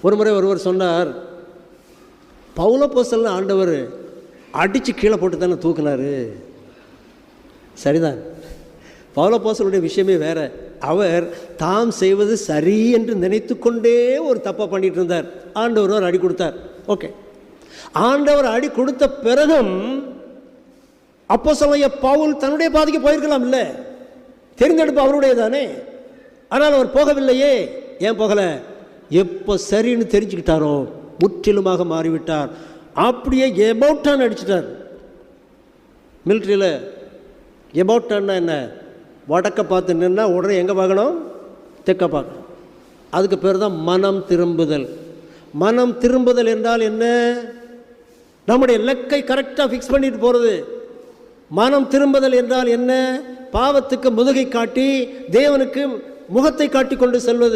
ஒரு முறை ஒருவர் சொன்னார், பவுலப்போஸ்தலனை ஆண்டவர் அடித்து கீழே போட்டு தானே தூக்குனார். சரிதான், பவுலப்போஸ்தலனுடைய விஷயமே வேறு. அவர் தாம் செய்வது சரி என்று நினைத்து கொண்டே ஒரு தப்பை பண்ணிட்டு இருந்தார். ஆண்டவர் ஒரு அடி கொடுத்தார். ஓகே, ஆண்டவர் அடி கொடுத்த பிறகும் அப்போஸ்தலனாகிய பவுல் தன்னுடைய பாதைக்கு போயிருக்கலாம், இல்லை, தெரிந்தெடுப்பு அவருடைய தானே. ஆனால் அவர் போகவில்லையே. ஏன் போகலை? எப்போ சரின்னு தெரிஞ்சுக்கிட்டாரோ முற்றிலுமாக மாறிவிட்டார். அப்படியே எபவுட்டான் அடிச்சிட்டார். மிலிட்ரியில் எபவுட்டான்னா என்ன? வடக்க பார்த்து நின்னா உடனே எங்கே பார்க்கணும்? தெற்க பார்க்கணும். அதுக்கு பேர் தான் மனம் திரும்புதல். மனம் திரும்புதல் என்றால் என்ன? நம்முடைய இலக்கை கரெக்டாக ஃபிக்ஸ் பண்ணிட்டு போகிறது. மனம் திரும்புதல் என்றால் என்ன? பாவத்துக்கு முதுகை காட்டி தேவனுக்கு முகத்தை காட்டி கொண்டு செல்வது.